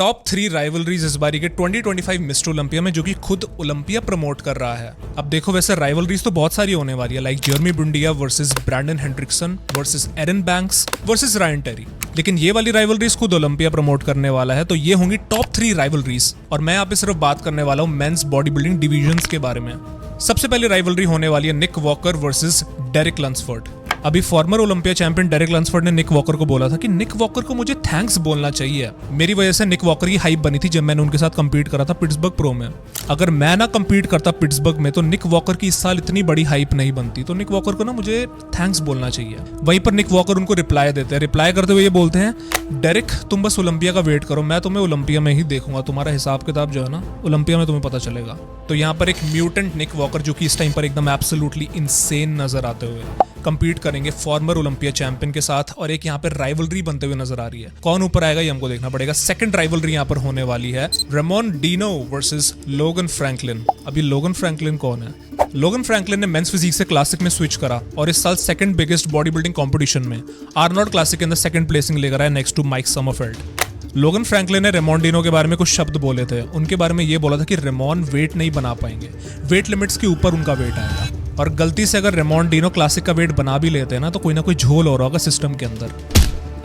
Top 3 rivalries इस बारी के 2025 मिस्टर ओलंपिया में, जो कि खुद ओलंपिया प्रमोट कर रहा है। अब देखो, वैसे राइवलरीज तो बहुत सारी होने वाली है, लाइक जर्मी बुंडिया वर्सेस ब्रैंडन हेंड्रिक्सन वर्सेस एरन बैंक्स वर्सेस रायन टेरी। लेकिन ये वाली राइवलरीज खुद ओलंपिया प्रमोट करने वाला है, तो ये होंगी टॉप 3 राइवलरीज। और मैं यहाँ पे सिर्फ बात करने वाला हूँ मेंस बॉडी बिल्डिंग डिविजन्स के बारे में। सबसे पहले राइवलरी होने वाली है निक वॉकर वर्सेस डेरिक लंसफोर्ड। अभी फॉर्मर ओलंपिया चैंपियन डेरिक लंसफोर्ड ने निक वॉकर को बोला था कि निक वॉकर को मुझे थैंक्स बोलना चाहिए, मेरी वजह से निक वॉकर की हाइप बनी थी जब मैंने उनके साथ कंपीट करा था पिट्सबर्ग प्रो में। अगर मैं ना कंपीट करता पिट्सबर्ग में तो निक वॉकर की इस साल इतनी बड़ी हाइप नहीं बनती। तो निक वॉकर को ना मुझे थैंक्स बोलना चाहिए। वहीं पर निक वॉकर उनको रिप्लाई देते हैं। रिप्लाई करते हुए ये बोलते हैं, डेरिक तुम बस ओलंपिया का वेट करो, मैं तुम्हें ओलंपिया में ही देखूंगा, तुम्हारा हिसाब किताब जो है ना ओलंपिया में तुम्हें पता चलेगा। तो यहाँ पर एक म्यूटेंट निक वॉकर, जो कि इस टाइम पर एकदम एब्सोल्युटली इनसेन नजर आते हुए कंपीट करेंगे फॉर्मर ओलंपिया चैंपियन के साथ, और एक यहाँ पे राइवलरी बनते हुए नजर आ रही है। कौन ऊपर आएगा ये हमको देखना पड़ेगा। सेकंड राइवलरी यहाँ पर होने वाली है रेमोन डीनो वर्सेस लोगन फ्रैंकलिन। अभी लोगन फ्रैंकलिन कौन है? लोगन फ्रैंकलिन ने मेंस फिजिक से क्लासिक में स्विच करा और इस साल second biggest body building competition में आर्नोल्ड क्लासिक के अंदर सेकंड प्लेसिंग लेकर आया नेक्स्ट टू माइक समरफेल्ड। लोगन फ्रैंकलिन ने रेमोन डीनो के बारे में कुछ शब्द बोले थे। उनके बारे में ये बोला था कि रेमोन वेट नहीं बना पाएंगे, वेट लिमिट्स के ऊपर उनका वेट आएगा। और गलती से अगर रेमोन डीनो क्लासिक का वेट बना भी लेते हैं ना, तो कोई ना कोई झोल हो रहा होगा सिस्टम के अंदर।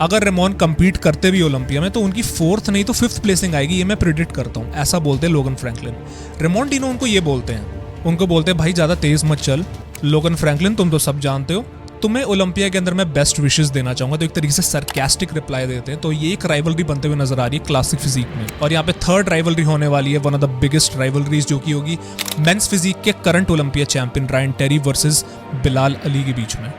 अगर रेमोन कंपीट करते भी ओलंपिया में तो उनकी 4th नहीं तो 5th प्लेसिंग आएगी, ये मैं प्रिडिक्ट करता हूँ। ऐसा बोलते हैं लोगन फ्रैंकलिन। रेमोन डीनो उनको ये बोलते हैं, उनको बोलते हैं भाई ज्यादा तेज मत चल, लोगन फ्रैंकलिन तुम तो सब जानते हो, तुम्हें ओलंपिया के अंदर मैं बेस्ट विशेस देना चाहूंगा। तो एक तरीके से सरकास्टिक रिप्लाई देते हैं। तो ये एक राइवलरी बनते हुए नजर आ रही है क्लासिक फिजिक में। और यहाँ पे थर्ड राइवलरी होने वाली है, one of the biggest rivalries, जो की होगी मेंस फिजिक के current Olympia champion Ryan Terry versus Bilal Ali के बीच में।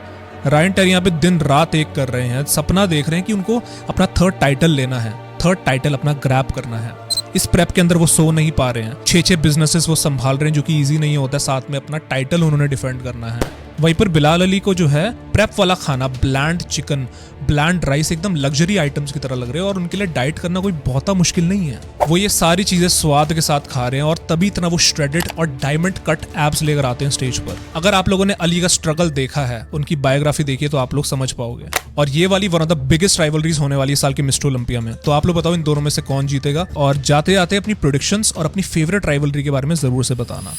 रायन टेरी यहाँ पे दिन रात एक कर रहे हैं, सपना देख रहे हैं कि उनको अपना थर्ड टाइटल लेना है, थर्ड टाइटल अपना ग्रैब करना है। इस प्रेप के अंदर वो सो नहीं पा रहे हैं, 6 बिजनेसेस वो संभाल रहे हैं, जो कि इजी नहीं होता। साथ में अपना टाइटल उन्होंने डिफेंड करना है। वहीं पर बिलाल अली को जो है प्रेप वाला खाना, ब्लैंड चिकन, ब्लैंड राइस, एकदम लग्जरी आइटम्स की तरह लग रहे हैं। और उनके लिए डाइट करना कोई बहुत मुश्किल नहीं है। वो ये सारी चीजें स्वाद के साथ खा रहे हैं और तभी इतना वो श्रेडेड और डायमंड कट एब्स लेकर आते हैं स्टेज पर। अगर आप लोगों ने अली का स्ट्रगल देखा है, उनकी बायोग्राफी देखिए, तो आप लोग समझ पाओगे। और ये वाली one of the biggest rivalries होने वाली है साल के मिस्टर ओलंपिया में। तो आप लोग बताओ इन दोनों में से कौन जीतेगा, और जाते जाते अपनी प्रेडिक्शंस और अपनी फेवरेट राइवलरी के बारे में जरूर से बताना।